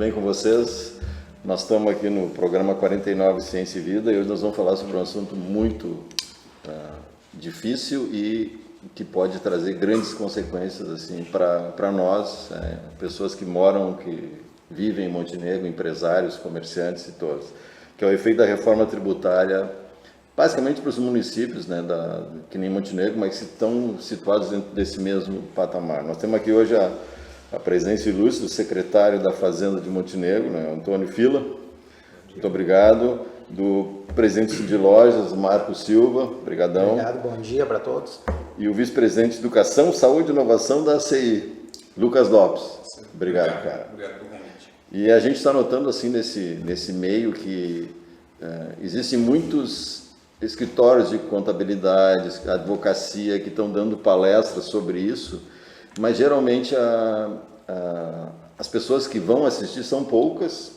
bem com vocês? Nós estamos aqui no programa 49 Ciência e Vida e hoje nós vamos falar sobre um assunto muito difícil e que pode trazer grandes consequências assim, para nós, pessoas que moram, que vivem em Montenegro, empresários, comerciantes e todos, que é o efeito da reforma tributária, basicamente para os municípios, né, que nem Montenegro, mas que estão situados dentro desse mesmo patamar. Nós temos aqui hoje a presença ilustre do secretário da Fazenda de Montenegro, né, Antônio Fila, muito obrigado, do presidente de lojas, Marco Silva, brigadão. Obrigado, bom dia para todos. E o vice-presidente de Educação, Saúde e Inovação da ACI, Lucas Lopes. Obrigado, cara. Obrigado pelo convite. E a gente está notando assim nesse meio que existem muitos escritórios de contabilidade, advocacia que estão dando palestras sobre isso, mas geralmente as pessoas que vão assistir são poucas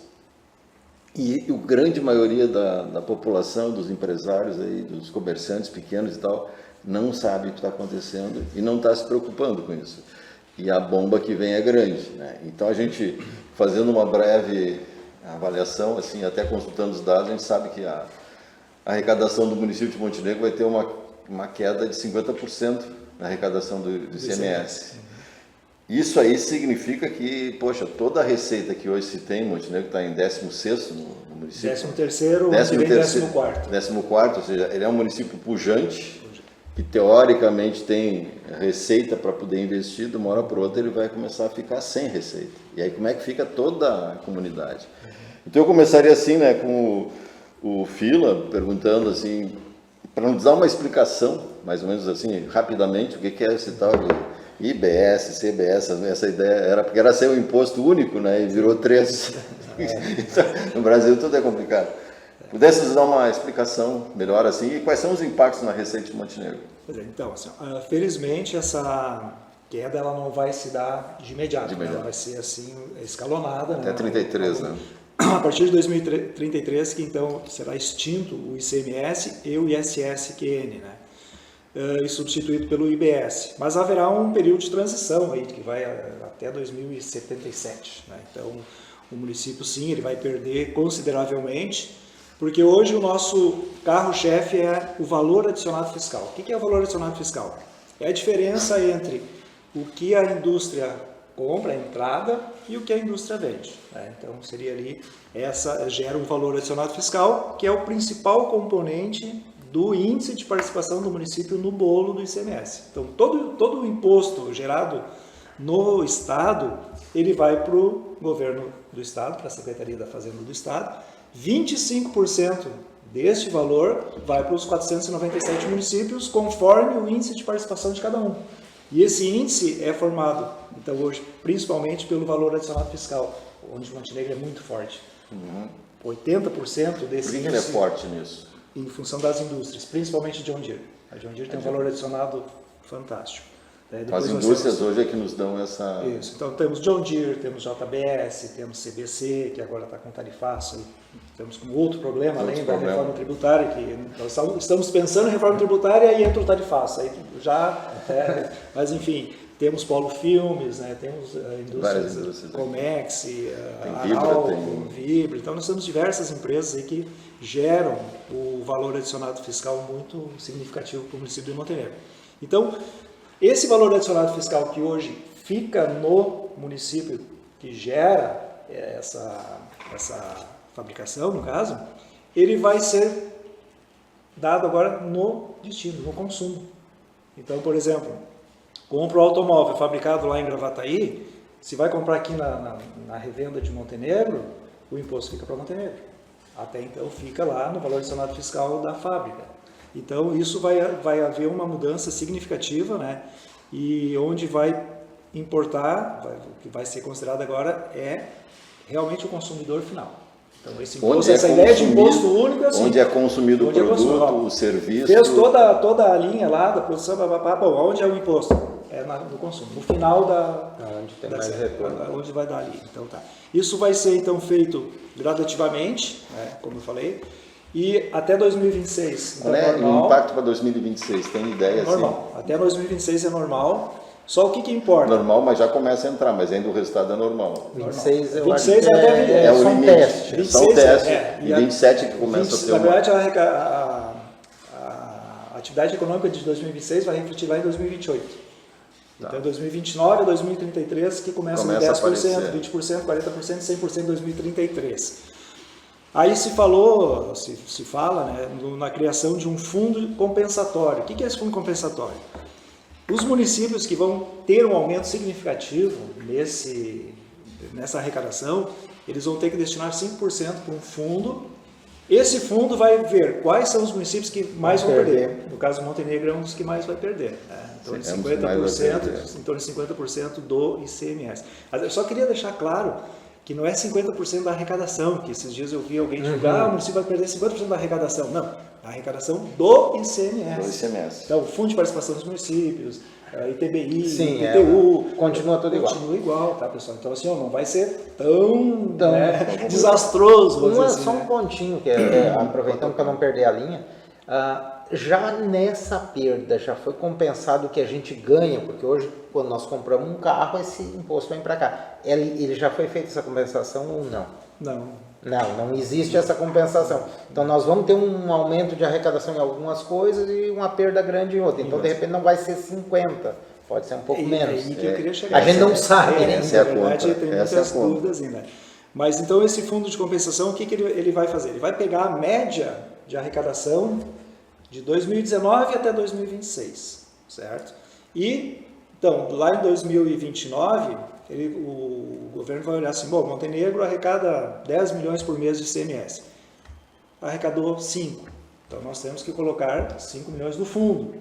e a grande maioria da população, dos empresários, aí, dos comerciantes pequenos e tal, não sabe o que está acontecendo e não está se preocupando com isso. E a bomba que vem é grande, né? Então a gente, fazendo uma breve avaliação, assim, até consultando os dados, a gente sabe que a arrecadação do município de Montenegro vai ter uma queda de 50% na arrecadação do ICMS. Isso aí significa que, poxa, toda a receita que hoje se tem, Montenegro está em 16º no município. 13º, 14º. 14º, ou seja, ele é um município pujante, que teoricamente tem receita para poder investir, de uma hora para outra ele vai começar a ficar sem receita. E aí como é que fica toda a comunidade? Então eu começaria assim, né, com o Fila, perguntando assim, para nos dar uma explicação, mais ou menos assim, rapidamente, o que é esse tal de IBS, CBS, essa ideia era porque era ser um imposto único, né, e virou 3. No Brasil tudo é complicado. Pudesse nos dar uma explicação melhor assim, e quais são os impactos na receita de Montenegro? Pois é, então, assim, felizmente essa queda ela não vai se dar de imediato. Né? Ela vai ser assim escalonada. Até né? 33, né? A partir de 2033, que então será extinto o ICMS e o ISS-QN, né? E substituído pelo IBS. Mas haverá um período de transição aí, que vai até 2077. Né? Então, o município, sim, ele vai perder consideravelmente, porque hoje o nosso carro-chefe é o valor adicionado fiscal. O que é o valor adicionado fiscal? É a diferença entre o que a indústria compra, a entrada, e o que a indústria vende. Né? Então, seria ali, gera um valor adicionado fiscal, que é o principal componente do índice de participação do município no bolo do ICMS. Então, todo o imposto gerado no Estado, ele vai para o governo do Estado, para a Secretaria da Fazenda do Estado. 25% deste valor vai para os 497 municípios, conforme o índice de participação de cada um. E esse índice é formado, então, hoje, principalmente pelo valor adicionado fiscal, onde Montenegro é muito forte. 80% desse índice... Por que ele é forte nisso? Em função das indústrias, principalmente John Deere. A John Deere tem um valor adicionado fantástico. As indústrias hoje é que nos dão essa... Isso, então temos John Deere, temos JBS, temos CBC, que agora está com tarifaço, temos um outro problema, além da reforma tributária, que nós estamos pensando em reforma tributária e entra o tarifaço, aí mas enfim, temos Polo Filmes, né, temos indústrias Comex, Arauco, Vibra, então nós temos diversas empresas aí que geram o valor adicionado fiscal muito significativo para o município de Montenegro. Então, esse valor adicionado fiscal que hoje fica no município que gera essa fabricação, no caso, ele vai ser dado agora no destino, no consumo. Então, por exemplo, compra o automóvel fabricado lá em Gravataí, se vai comprar aqui na revenda de Montenegro, o imposto fica para Montenegro. Até então fica lá no valor adicionado fiscal da fábrica. Então isso vai haver uma mudança significativa, né? E onde vai importar, o que vai ser considerado agora é realmente o consumidor final. Então esse imposto, essa ideia de imposto único é assim, onde é consumido o produto, o serviço. Fez toda a linha lá da produção, bom, onde é o imposto? É no consumo, no final onde tem mais retorno. Onde vai dar ali. Então tá. Isso vai ser então feito gradativamente, né, como eu falei. E até 2026. Então, qual é o impacto para 2026? Tem ideia? Normal. Assim? Até 2026 é normal. Só o que importa? Normal, mas já começa a entrar, mas ainda o resultado é normal. 26 eu 26 acho que até é o só um limite. teste. 26 Só o teste. e E 27 que começa a ter na uma... verdade, a atividade econômica de 2026 vai refletir lá em 2028. Tá. Então, 2029 a 2033 que começa em 10%, aparecer. 20%, 40%, 100% em 2033. Aí se fala, né, na criação de um fundo compensatório. O que é esse fundo compensatório? Os municípios que vão ter um aumento significativo nessa arrecadação, eles vão ter que destinar 5% para um fundo. Esse fundo vai ver quais são os municípios que mais vão perder. No caso, Montenegro é um dos que mais vai perder. Né? Então, de 50%, em torno de 50% do ICMS. Mas eu só queria deixar claro que não é 50% da arrecadação, que esses dias eu vi alguém divulgar, o município vai perder 50% da arrecadação. Não, a arrecadação do ICMS. Do ICMS. Então, o Fundo de Participação dos Municípios, ITBI, Sim, IPTU... continua tudo igual. Continua igual, tá, pessoal? Então, assim, não vai ser tão desastroso. Só um pontinho, aproveitando para não perder a linha, já nessa perda, já foi compensado o que a gente ganha, porque hoje, quando nós compramos um carro, esse imposto vem para cá. Ele já foi feita essa compensação ou não? Não existe essa compensação. Então, nós vamos ter um aumento de arrecadação em algumas coisas e uma perda grande em outras. Então, de repente, não vai ser 50%, pode ser um pouco menos. Que eu queria chegar. A gente não sabe, né? Na verdade, tem muitas dúvidas ainda. Mas, então, esse fundo de compensação, o que ele vai fazer? Ele vai pegar a média de arrecadação de 2019 até 2026, certo? E, então, lá em 2029... o governo vai olhar assim, bom, Montenegro arrecada 10 milhões por mês de ICMS. Arrecadou 5. Então, nós temos que colocar 5 milhões no fundo.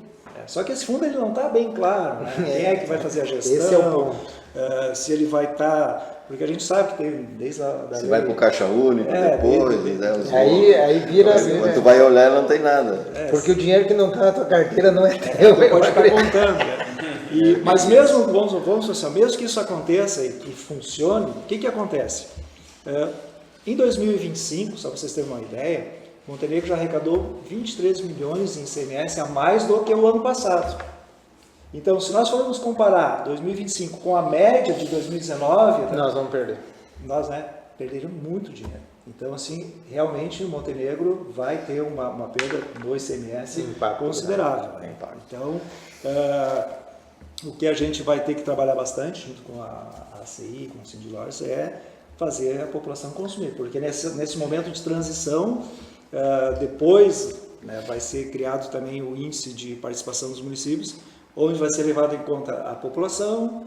Só que esse fundo ele não está bem claro. Né? Quem é que vai fazer a gestão? Esse é o ponto. Se ele vai estar... Porque a gente sabe que tem desde a... Você vai para o Caixa Único depois. Aí vira... Quando tu vai olhar, não tem nada. Porque o dinheiro que não está na tua carteira não é teu. Pode ficar contando. Mas mesmo, vamos pensar, mesmo que isso aconteça e que funcione, o que acontece? Em 2025, só para vocês terem uma ideia, Montenegro já arrecadou 23 milhões em ICMS a mais do que o ano passado. Então, se nós formos comparar 2025 com a média de 2019... Nós vamos perder. Nós, perderíamos muito dinheiro. Então, assim, realmente o Montenegro vai ter uma perda no ICMS considerável. Então, o que a gente vai ter que trabalhar bastante, junto com a ACI, com o Sindilors, é fazer a população consumir. Porque nesse momento de transição, depois vai ser criado também o índice de participação dos municípios, onde vai ser levado em conta a população,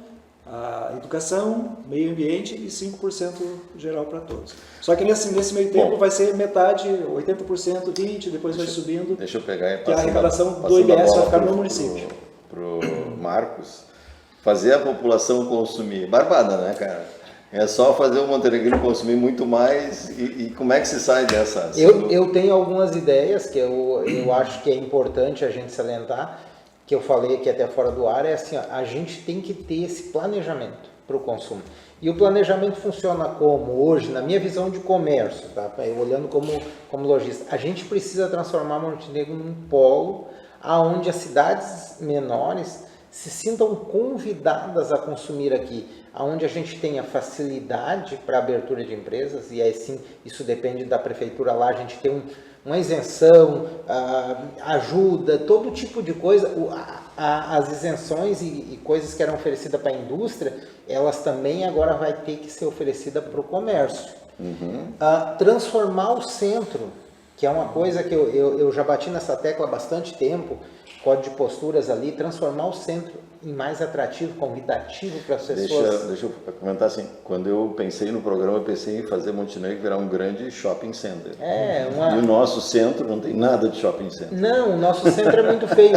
a educação, meio ambiente e 5% geral para todos. Só que nesse meio tempo vai ser metade, 80%, 20%, depois vai subindo. Deixa eu pegar e que a arrecadação do IBS vai ficar no município. Para o Marcos, fazer a população consumir. Barbada, né, cara? É só fazer o Montenegro consumir muito mais e como é que se sai dessa? Eu tenho algumas ideias que eu acho que é importante a gente salientar, que eu falei aqui até fora do ar, é assim, a gente tem que ter esse planejamento para o consumo. E o planejamento funciona como hoje, na minha visão de comércio, tá? Eu olhando como lojista, a gente precisa transformar Montenegro num polo aonde as cidades menores se sintam convidadas a consumir aqui, aonde a gente tenha facilidade para abertura de empresas, e aí sim, isso depende da prefeitura lá, a gente tem uma isenção, ajuda, todo tipo de coisa, as isenções e coisas que eram oferecidas para a indústria, elas também agora vai ter que ser oferecida para o comércio. Transformar o centro, que é uma coisa que eu já bati nessa tecla há bastante tempo, código de posturas ali, transformar o centro em mais atrativo, convidativo para as pessoas. Deixa eu comentar assim, quando eu pensei no programa, eu pensei em fazer Montenegro virar um grande shopping center. E o nosso centro não tem nada de shopping center. Não, o nosso centro é muito feio.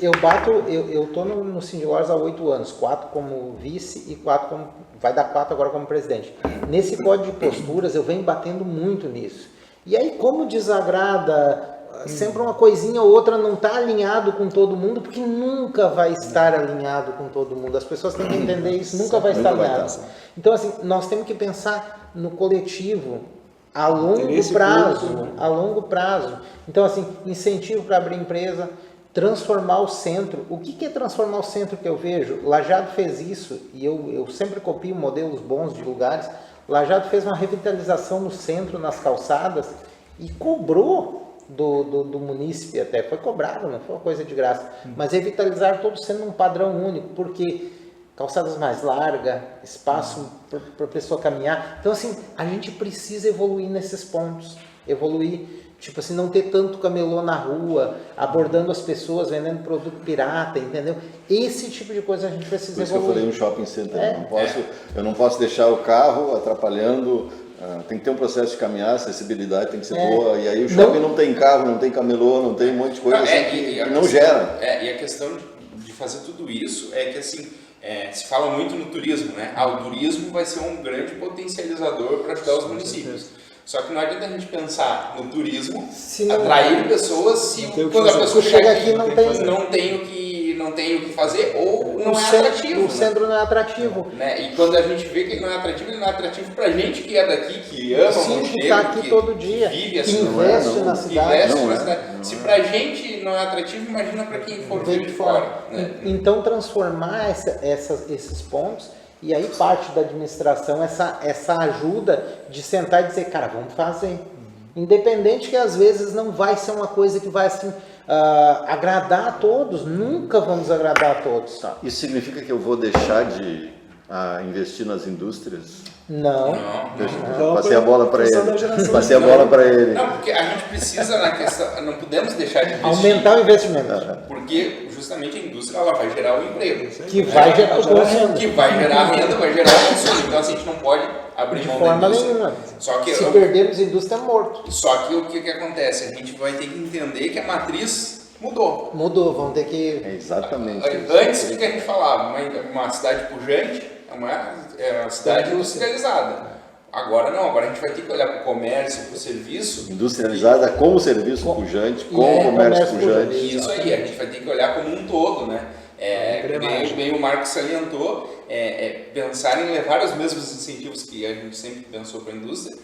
Eu estou no Sindilors há 8 anos, 4 como vice e 4 como, vai dar 4 agora como presidente. Nesse código de posturas, eu venho batendo muito nisso. E aí, como desagrada, sempre uma coisinha ou outra não está alinhado com todo mundo, porque nunca vai estar alinhado com todo mundo. As pessoas têm que entender isso, nunca vai estar alinhado. Então, assim, nós temos que pensar no coletivo a longo prazo. Então, assim, incentivo para abrir empresa, transformar o centro. O que é transformar o centro que eu vejo? Lajeado fez isso, e eu sempre copio modelos bons de lugares. Lajeado fez uma revitalização no centro, nas calçadas, e cobrou do munícipe até. Foi cobrado, não foi uma coisa de graça. Mas revitalizaram todo sendo um padrão único, porque calçadas mais largas, espaço para a pessoa caminhar. Então, assim, a gente precisa evoluir nesses pontos. Evoluir, tipo assim, não ter tanto camelô na rua, abordando as pessoas, vendendo produto pirata, entendeu? Esse tipo de coisa a gente precisa Por isso evoluir. que eu falei um shopping center. Eu não posso deixar o carro atrapalhando. Tem que ter um processo de caminhar, a acessibilidade tem que ser boa. E aí o shopping não tem carro, não tem camelô, não tem um monte de coisa que não gera. E a questão de fazer tudo isso é que, assim, se fala muito no turismo, né? O turismo vai ser um grande potencializador para ajudar os municípios. Só que não adianta a gente pensar no turismo, atrair pessoas, se quando a pessoa chega aqui não tem o que fazer ou não é atrativo. O centro não é atrativo. Né? E quando a gente vê que ele não é atrativo pra gente que é daqui, que ama o Monte que está aqui todo dia, que vive que assim, investe na cidade. Se pra gente não é atrativo, imagina pra quem for vir de fora. Né? Então transformar esses pontos. E aí parte da administração essa ajuda de sentar e dizer, cara, vamos fazer. Independente que às vezes não vai ser uma coisa que vai assim, agradar a todos, nunca vamos agradar a todos. Tá. Isso significa que eu vou deixar de investir nas indústrias? Não. Passei a bola para ele. Não, porque a gente precisa na questão, não podemos deixar de investir. Aumentar o investimento. Porque justamente a indústria ela vai gerar o emprego. Que vai gerar o consumo. Que vai gerar renda, vai gerar o consumo. Então assim, a gente não pode abrir mão da indústria. Nenhuma. Só que se perdermos a indústria, é morto. Só que o que acontece? A gente vai ter que entender que a matriz mudou. Vamos ter que... Exatamente. Antes, o que a gente falava? Uma cidade pujante é uma cidade industrializada. Agora não, agora a gente vai ter que olhar para o comércio, para o serviço. Industrializada como serviço pujante, como comércio pujante. Isso aí, a gente vai ter que olhar como um todo, né? Bem o Marcos salientou, pensar em levar os mesmos incentivos que a gente sempre pensou para a indústria,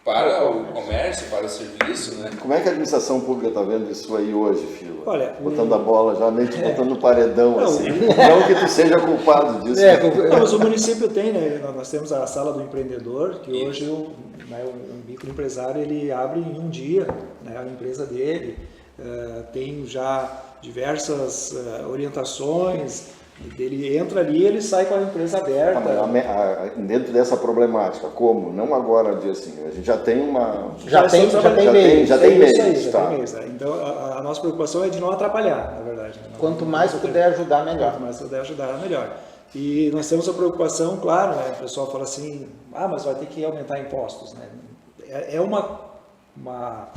para o comércio, para o serviço, né? Como é que a administração pública está vendo isso aí hoje, Fila? Olha, botando a bola, já meio que botando no paredão, assim. Não que tu seja culpado disso. Mas o município tem, né? Nós temos a sala do empreendedor, que hoje um microempresário ele abre em um dia, né, a empresa dele, tem já diversas orientações. Ele entra ali e ele sai com a empresa aberta. Dentro dessa problemática, como? Não agora, assim, a gente já tem uma... Já tem meios. Então, a nossa preocupação é de não atrapalhar, na verdade. Quanto mais puder ajudar, melhor. Quanto mais puder ajudar, melhor. E nós temos a preocupação, claro, né? O pessoal fala assim, mas vai ter que aumentar impostos, né? É uma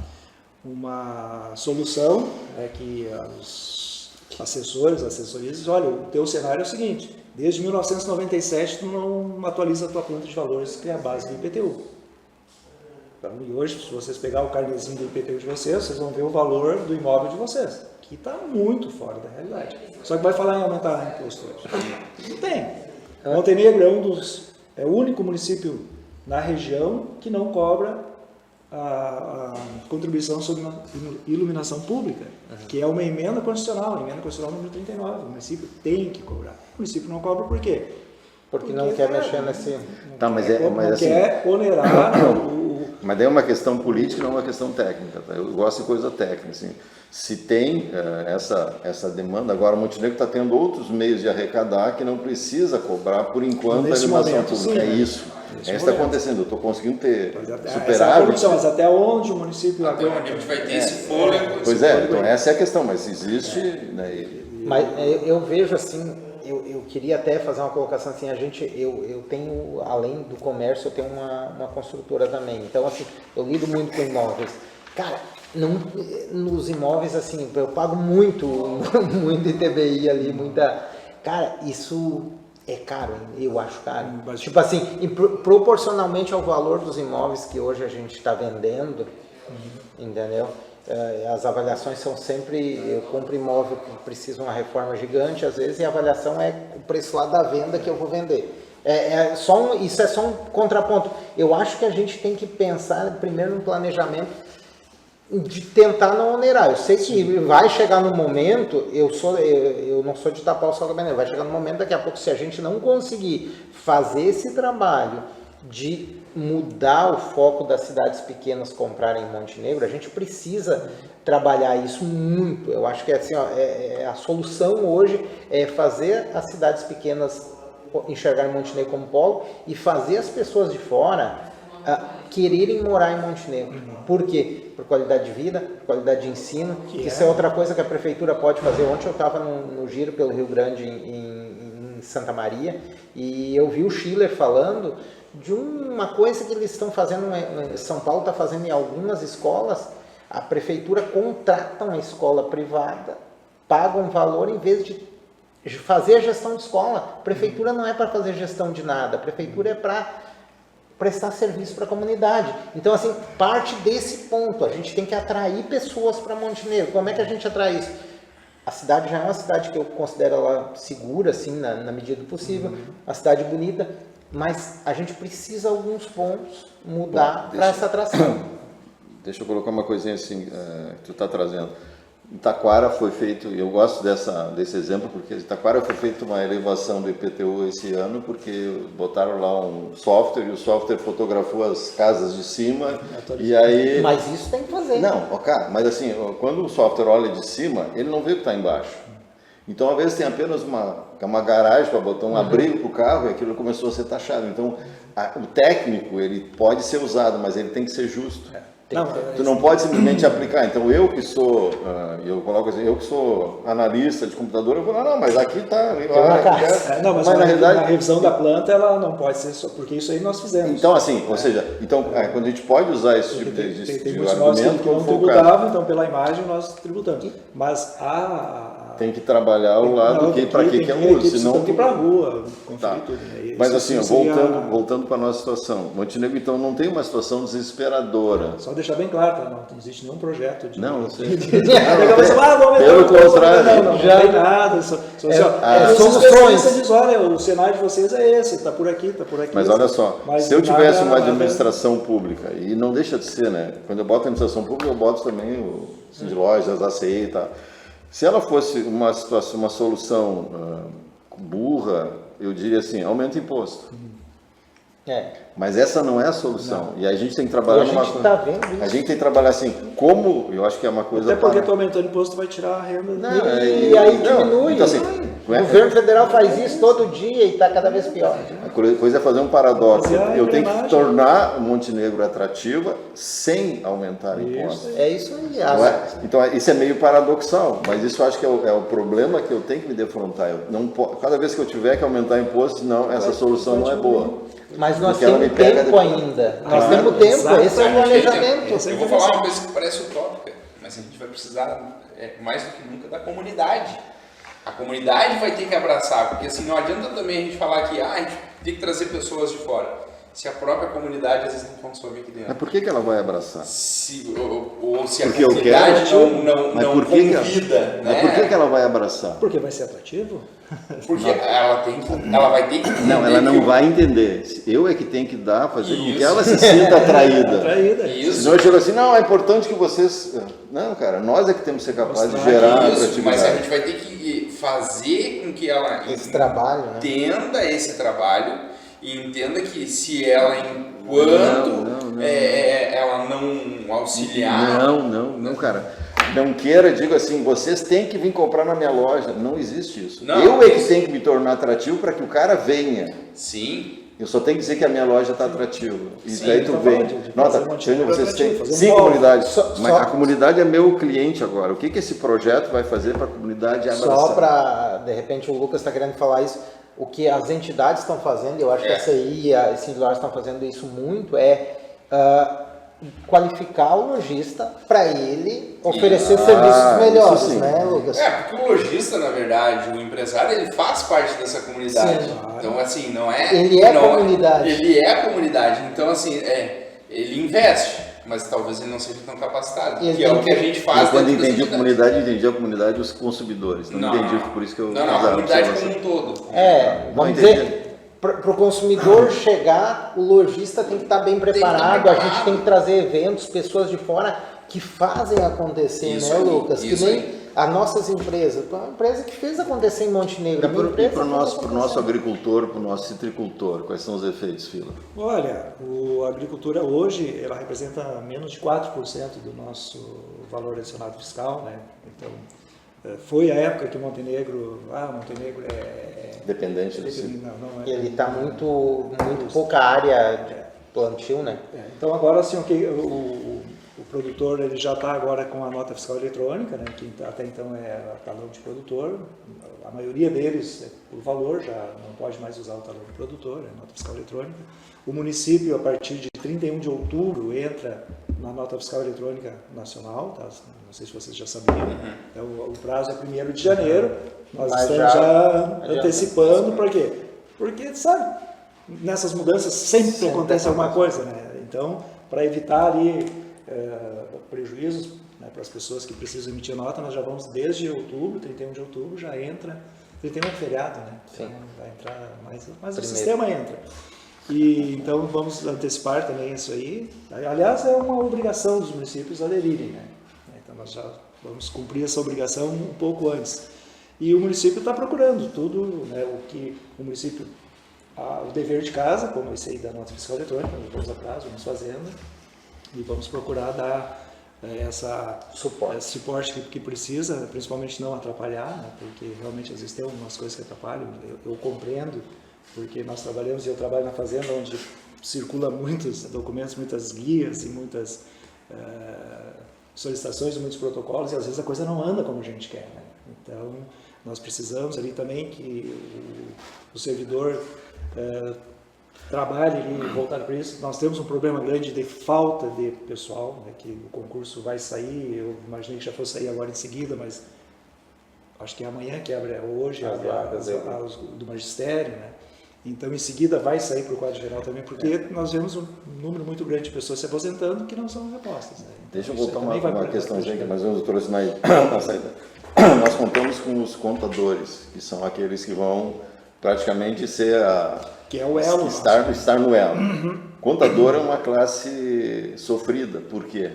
solução, né, que os assessorias dizem, olha, o teu cenário é o seguinte, desde 1997 tu não atualiza a tua planta de valores, que é a base do IPTU. Então, e hoje, se vocês pegar o carnezinho do IPTU de vocês vão ver o valor do imóvel de vocês, que está muito fora da realidade. Só que vai falar em aumentar imposto hoje. Não tem. Montenegro é o único município na região que não cobra a contribuição sobre iluminação pública, que é uma emenda constitucional, número 39. O município tem que cobrar. O município não cobra por quê? Porque não quer mexer nesse... quer onerar Mas daí é uma questão política, não é uma questão técnica. Tá? Eu gosto de coisa técnica. Assim. Se tem essa demanda, agora o Montenegro está tendo outros meios de arrecadar que não precisa cobrar, por enquanto, a iluminação pública. Sim, isso. É isso que está acontecendo. Eu estou conseguindo superávit. Mas até onde o município... Até onde a gente vai ter esse fôlego. Pois é, então essa é a questão, mas existe... Né, mas eu vejo assim... Eu queria até fazer uma colocação assim, eu tenho, além do comércio, eu tenho uma construtora também. Então, assim, eu lido muito com imóveis. Cara, nos imóveis, assim, eu pago muito ITBI ali, muita... Cara, isso é caro, eu acho caro. Tipo assim, proporcionalmente ao valor dos imóveis que hoje a gente está vendendo, entendeu? As avaliações são sempre, eu compro imóvel que precisa de uma reforma gigante, às vezes, e a avaliação é o preço lá da venda que eu vou vender. Isso é só um contraponto. Eu acho que a gente tem que pensar primeiro no planejamento de tentar não onerar. Eu sei que vai chegar no momento, eu não sou de tapar o sol da bandeira, vai chegar no momento daqui a pouco, se a gente não conseguir fazer esse trabalho de mudar o foco das cidades pequenas comprarem em Montenegro, a gente precisa trabalhar isso muito. Eu acho que assim, a solução hoje é fazer as cidades pequenas enxergarem Montenegro como polo e fazer as pessoas de fora quererem morar em Montenegro. Por quê? Por qualidade de vida, qualidade de ensino, que isso é outra coisa que a prefeitura pode fazer. Ontem eu estava no giro pelo Rio Grande, em Santa Maria, e eu vi o Schiller falando de uma coisa que eles estão fazendo, São Paulo está fazendo em algumas escolas. A prefeitura contrata uma escola privada, paga um valor em vez de fazer a gestão de escola. A prefeitura não é para fazer gestão de nada, a prefeitura é para prestar serviço para a comunidade. Então, assim, parte desse ponto, a gente tem que atrair pessoas para Montenegro. Como é que a gente atrai isso? A cidade já é uma cidade que eu considero ela segura, assim, na medida do possível, uma cidade bonita, mas a gente precisa alguns pontos mudar para essa atração. Deixa eu colocar uma coisinha assim, que tu está trazendo. Em Taquara foi feito, eu gosto desse exemplo, porque em Taquara foi feita uma elevação do IPTU esse ano, porque botaram lá um software, e o software fotografou as casas de cima, e aí... Mas isso tem que fazer. Não, ok, mas assim, quando o software olha de cima, ele não vê o que está embaixo. Então, às vezes, tem apenas uma garagem para botar um abrigo para o carro, e aquilo começou a ser taxado. Então, o técnico, ele pode ser usado, mas ele tem que ser justo. Tu não pode simplesmente aplicar. Então, eu que sou, eu coloco assim, eu que sou analista de computador, eu vou lá, não, mas aqui está... mas na realidade, a revisão da planta, ela não pode ser só, porque isso aí nós fizemos. Então, assim, ou seja, quando a gente pode usar esse tipo de argumento, que não tributavam, então pela imagem nós tributamos. Mas tem que trabalhar o lado para que é o uso, senão tem que ir para a rua, conferir tudo. Né? Mas assim, voltando para a nossa situação, Montenegro então não tem uma situação desesperadora. Só deixar bem claro, tá? Não existe nenhum projeto de... Não sei. Pelo contrário. Não tem nada. Soluções. Você diz, olha, o cenário de vocês é esse, está por aqui, está por aqui. Mas olha só, se eu tivesse uma administração pública, e não deixa de ser, né? Quando eu boto a administração pública, eu boto também o de lojas, ACI e tal. Se ela fosse uma situação, uma solução burra, eu diria assim, aumenta o imposto. Mas essa não é a solução. Não. E a gente tem que trabalhar numa coisa. Tá vendo isso. A gente tem que trabalhar assim, como eu acho que é uma coisa. Até porque tu aumentando o imposto vai tirar a renda. E aí diminui. Então, assim, o governo federal faz isso todo dia e está cada vez pior. A coisa é fazer um paradoxo. Eu tenho que tornar o Montenegro atrativa sem aumentar o imposto. É isso aí. Então, isso é meio paradoxal, mas isso eu acho que é o problema que eu tenho que me defrontar. Cada vez que eu tiver que aumentar imposto, não, essa solução não é boa. Mas nós temos tempo ainda. Nós temos tempo, esse é o planejamento. Eu vou falar uma coisa que parece utópica, mas a gente vai precisar, mais do que nunca, da comunidade. A comunidade vai ter que abraçar, porque assim, não adianta também a gente falar que a gente tem que trazer pessoas de fora, se a própria comunidade às vezes não consome aqui dentro. Mas por que ela vai abraçar? Se a comunidade não convida. Mas por que ela vai abraçar? Porque vai ser atrativo? Porque ela vai ter que entender. Não, ela não vai entender. Eu é que tenho que fazer com que ela se sinta atraída. Isso. Senão eu chego assim, não, é importante que vocês... Não, cara, nós é que temos que ser capazes de gerar atratividade. Mas a gente vai ter que fazer com que ela entenda esse trabalho e entenda que se ela, enquanto ela não auxiliar... Não, cara. Não queira, digo assim, vocês têm que vir comprar na minha loja. Não existe isso. Não, eu é que tenho que me tornar atrativo para que o cara venha. Sim. Eu só tenho que dizer que a minha loja está atrativa. E Sim, daí tu vem. Nota, vocês têm 5 comunidades. Mas a comunidade é meu cliente agora. O que esse projeto vai fazer para a comunidade abraçar? Só para, de repente, o Lucas está querendo falar isso. O que as entidades estão fazendo, eu acho que a CI e a Singular estão fazendo isso muito, qualificar o lojista para ele oferecer serviços melhores, né, Lucas? Porque o lojista, na verdade, o empresário, ele faz parte dessa comunidade. Sim. Então, assim, não é... Ele é a comunidade. Ele é a comunidade. Então, assim, ele investe, mas talvez ele não seja tão capacitado. Que é o que a gente faz. Quando entendi a comunidade e os consumidores. Não entendi, por isso que eu... Não, a comunidade como um todo. Vamos dizer... Para o consumidor chegar, o lojista tem que estar bem preparado, a gente tem que trazer eventos, pessoas de fora que fazem acontecer, Isso né, aí, Lucas? isso Que nem aí. as nossas empresas, uma empresa que fez acontecer em Montenegro. E para o nosso agricultor, para o nosso citricultor, quais são os efeitos, Fila? Olha, a agricultura hoje, ela representa menos de 4% do nosso valor adicionado fiscal, né? Então, foi a época que Montenegro é Dependente do ciclo. Não é. Ele está muito pouca área de plantio, né? Então agora assim, o produtor ele já está agora com a nota fiscal eletrônica, né, que até então é talão de produtor. A maioria deles, por valor, já não pode mais usar o talão de produtor, é nota fiscal eletrônica. O município, a partir de 31 de outubro, entra na nota fiscal eletrônica nacional, tá? Não sei se vocês já sabiam. Então, o prazo é 1º de janeiro, nós estamos já antecipando. Por quê? Porque, sabe, nessas mudanças sempre acontece alguma coisa, né? Então, para evitar ali prejuízos, né, para as pessoas que precisam emitir nota, nós já vamos desde outubro, 31 de outubro, já entra, 31 é feriado, né? Então vai entrar, mas o sistema entra. E então vamos antecipar também isso aí. Aliás, é uma obrigação dos municípios aderirem, né? Então nós já vamos cumprir essa obrigação um pouco antes. E o município está procurando tudo, né, o que o município, o dever de casa, como esse aí da nota fiscal eletrônica, nós vamos atrás, vamos fazendo, e vamos procurar dar esse suporte que precisa, principalmente não atrapalhar, né, porque realmente às vezes tem algumas coisas que atrapalham, eu compreendo, porque nós trabalhamos e eu trabalho na fazenda onde circula muitos documentos, muitas guias e muitas solicitações, muitos protocolos, e às vezes a coisa não anda como a gente quer, né? Então nós precisamos ali também que o servidor trabalhe ali voltado para isso. Nós temos um problema grande de falta de pessoal, né, que o concurso vai sair, eu imaginei que já fosse sair agora em seguida, mas acho que é amanhã que abre, hoje as vagas do magistério, né? Então em seguida vai sair para o quadro geral também, porque nós vemos um número muito grande de pessoas se aposentando que não são repostas, né? Então, deixa eu voltar uma questãozinha que mais ou menos trouxe na saída. Nós contamos com os contadores, que são aqueles que vão praticamente ser que é o elo. Estar no elo. Contador é uma classe sofrida. Por quê?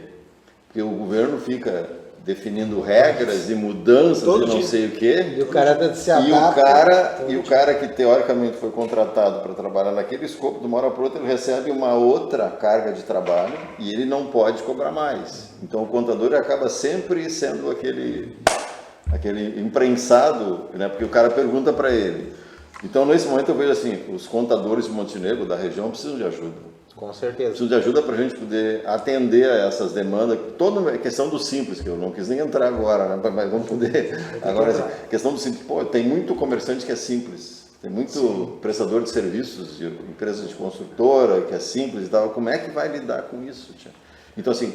Porque o governo fica definindo regras e mudanças e não sei o quê. E o cara se adapta. E o cara que teoricamente foi contratado para trabalhar naquele escopo, de uma hora para outra ele recebe uma outra carga de trabalho e ele não pode cobrar mais. Então o contador acaba sempre sendo aquele imprensado, né? Porque o cara pergunta para ele. Então, nesse momento, eu vejo assim, os contadores de Montenegro, da região, precisam de ajuda. Com certeza. Precisam de ajuda para a gente poder atender a essas demandas. Toda a questão do simples, que eu não quis nem entrar agora, né? Mas vamos poder. Agora, assim, questão do simples. Pô, tem muito comerciante que é simples. Tem muito prestador de serviços, de empresas de construtora, que é simples e tal. Como é que vai lidar com isso, tia? Então, assim,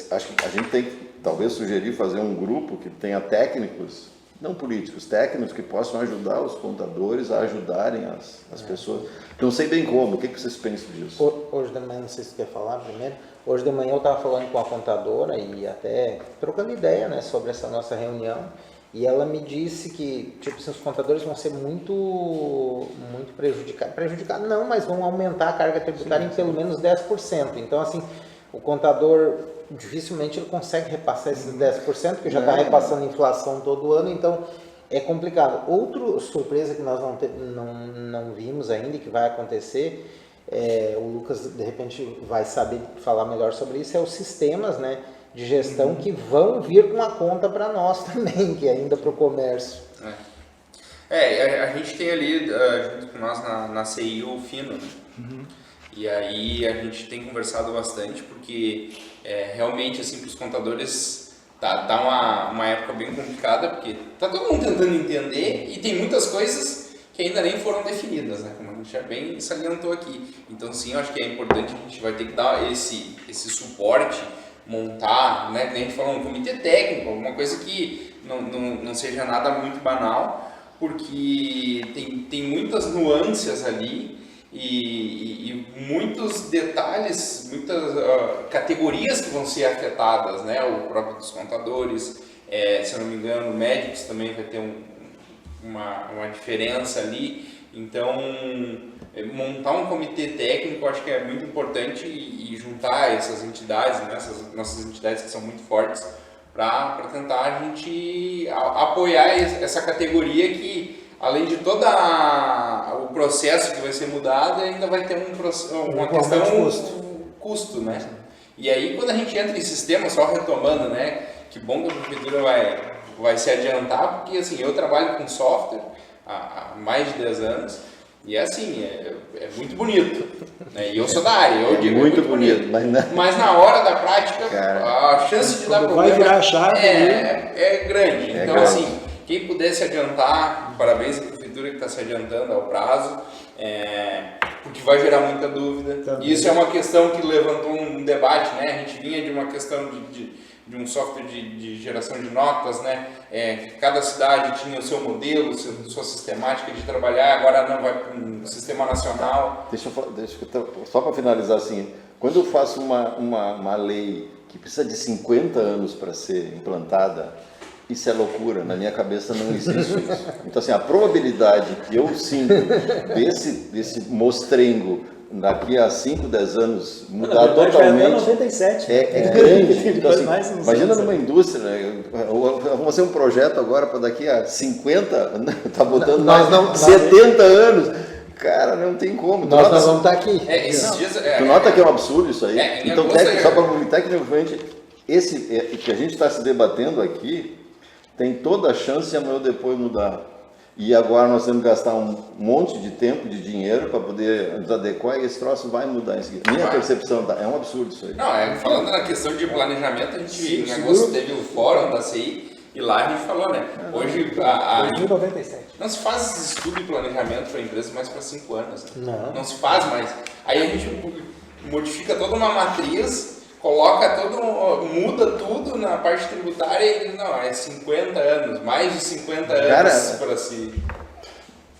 acho que a gente tem que, talvez, sugerir fazer um grupo que tenha técnicos, não políticos, técnicos que possam ajudar os contadores a ajudarem as pessoas. Não sei bem como, o que vocês pensam disso? Hoje de manhã, não sei se você quer falar primeiro, hoje de manhã eu estava falando com a contadora e até trocando ideia, né, sobre essa nossa reunião, e ela me disse que tipo, os contadores vão ser muito prejudicados não, mas vão aumentar a carga tributária em pelo menos 10%. Então, assim, o contador dificilmente ele consegue repassar esses 10%, porque já está repassando inflação todo ano, então é complicado. Outra surpresa que nós não vimos ainda e que vai acontecer, o Lucas de repente vai saber falar melhor sobre isso, é os sistemas, né, de gestão que vão vir com a conta para nós também, que é ainda para o comércio. A gente tem ali, junto com nós na CI, o Fino, né? E aí a gente tem conversado bastante, porque realmente, assim, para os contadores tá uma época bem complicada, porque tá todo mundo tentando entender e tem muitas coisas que ainda nem foram definidas, né? Como a gente já bem salientou aqui. Então, sim, eu acho que é importante, a gente vai ter que dar esse suporte, montar, né? Nem a gente falou, um comitê técnico, alguma coisa que não seja nada muito banal, porque tem muitas nuances ali, e muitos detalhes, muitas categorias que vão ser afetadas, né? O próprio dos contadores, se eu não me engano, médicos também vai ter uma diferença ali. Então, montar um comitê técnico acho que é muito importante e juntar essas entidades, né, essas nossas entidades que são muito fortes, para tentar a gente apoiar essa categoria que, além de todo o processo que vai ser mudado, ainda vai ter uma questão de custo, né? E aí, quando a gente entra em sistema, só retomando, né, que bom que a prefeitura vai se adiantar, porque assim, eu trabalho com software há mais de 10 anos, e é assim, é muito bonito, né? E eu sou da área, eu digo muito bonito, mas na hora da prática, cara, a chance de dar problema vai virar a chave, é grande. Então, grande. assim, quem puder se adiantar, parabéns à prefeitura que está se adiantando ao prazo, porque vai gerar muita dúvida. Também. E isso é uma questão que levantou um debate, né? A gente vinha de uma questão de um software de geração de notas, né? Cada cidade tinha o seu modelo, sua sistemática de trabalhar, agora não vai para um sistema nacional. Só para finalizar assim, quando eu faço uma lei que precisa de 50 anos para ser implantada, isso é loucura, na minha cabeça não existe isso. Então assim, a probabilidade que eu sinto desse mostrengo daqui a 5, 10 anos mudar totalmente 97, é grande. Então, assim, mais imagina numa indústria, né? Vamos fazer um projeto agora para daqui a 50, tá botando 70 anos. Cara, não tem como. Nós vamos estar aqui. Esses dias, tu nota que é um absurdo isso aí? Então, só para tecnicamente, esse que a gente está se debatendo aqui, tem toda a chance de amanhã ou depois mudar. E agora nós temos que gastar um monte de tempo, de dinheiro para poder nos adequar e esse troço vai mudar em seguida. Minha percepção é um absurdo isso aí. Não, falando na questão de planejamento, a gente em agosto teve o fórum da CI e lá a gente falou, né? Hoje 2097. não se faz estudo de planejamento para empresas mais para 5 anos. Né? Não se faz mais. Aí a gente modifica toda uma matriz, muda tudo na parte tributária e não, é 50 anos, mais de 50 anos para si.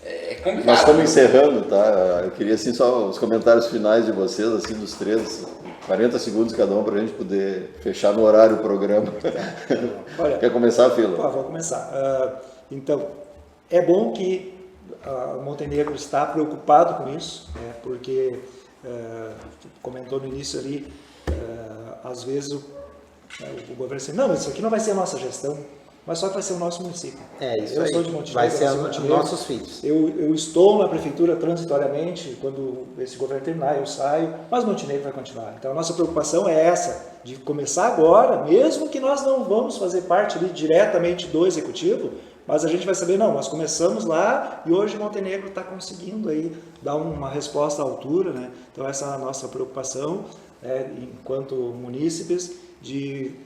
É complicado. Nós estamos encerrando, tá? Eu queria assim só os comentários finais de vocês, assim, dos três, 40 segundos cada um para a gente poder fechar no horário o programa. Olha, quer começar, Fila? Vou começar. Então, é bom que a Montenegro está preocupado com isso, né? Porque comentou no início ali, às vezes o governo diz, não, mas isso aqui não vai ser a nossa gestão, mas só que vai ser o nosso município. Isso eu aí. sou de Montenegro, vai ser nossos filhos. Eu estou na prefeitura transitoriamente, quando esse governo terminar eu saio, mas Montenegro vai continuar. Então a nossa preocupação é essa, de começar agora, mesmo que nós não vamos fazer parte ali, diretamente do executivo, mas a gente vai saber, não, nós começamos lá e hoje Montenegro está conseguindo aí dar uma resposta à altura, né? Então essa é a nossa preocupação, enquanto munícipes, de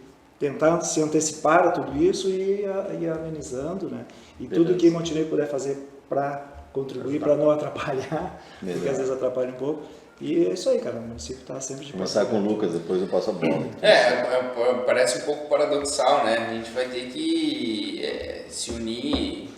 tentar se antecipar a tudo isso e ir amenizando, né? E tudo que Montenegro puder fazer para contribuir, para não atrapalhar, porque às vezes atrapalha um pouco. E é isso aí, cara, o município está sempre de começar com o Lucas, depois eu passo a bola. Parece um pouco paradoxal, né? A gente vai ter que se unir,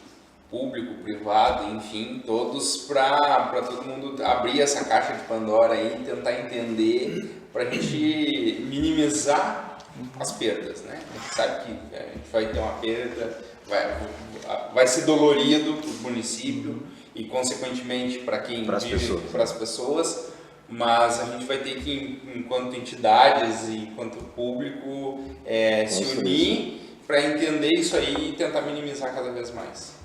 público, privado, enfim, todos para todo mundo abrir essa caixa de Pandora aí e tentar entender para a gente minimizar as perdas, né? A gente sabe que a gente vai ter uma perda, vai ser dolorido para o município e consequentemente para quem vive, para as pessoas, mas a gente vai ter que, enquanto entidades e enquanto público, se unir para entender isso aí e tentar minimizar cada vez mais.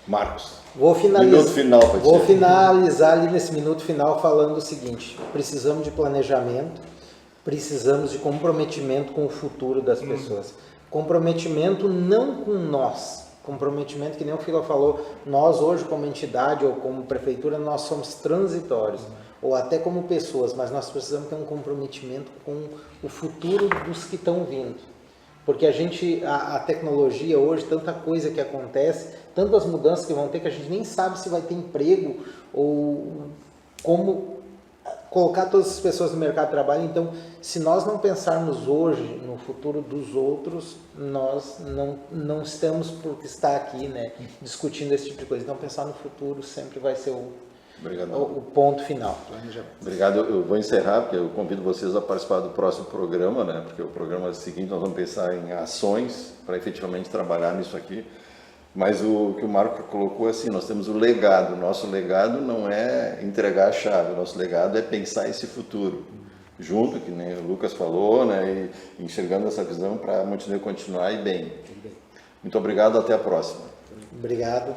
Marcos, vou finalizar ali nesse minuto final falando o seguinte: precisamos de planejamento, precisamos de comprometimento com o futuro das pessoas. Comprometimento não com nós, comprometimento que nem o Fila falou, nós hoje como entidade ou como prefeitura nós somos transitórios, ou até como pessoas, mas nós precisamos ter um comprometimento com o futuro dos que estão vindo. Porque a tecnologia hoje, tanta coisa que acontece, tantas mudanças que vão ter, que a gente nem sabe se vai ter emprego ou como colocar todas as pessoas no mercado de trabalho. Então, se nós não pensarmos hoje no futuro dos outros, nós não estamos por estar aqui, né, discutindo esse tipo de coisa. Então, pensar no futuro sempre vai ser o ponto final. Obrigado. Eu vou encerrar, porque eu convido vocês a participar do próximo programa, né? Porque o programa seguinte nós vamos pensar em ações para efetivamente trabalhar nisso aqui. Mas o que o Marco colocou assim, nós temos o legado. Nosso legado não é entregar a chave, nosso legado é pensar esse futuro junto, que nem o Lucas falou, né, e enxergando essa visão para Montenegro continuar e bem. Muito obrigado, até a próxima. Obrigado.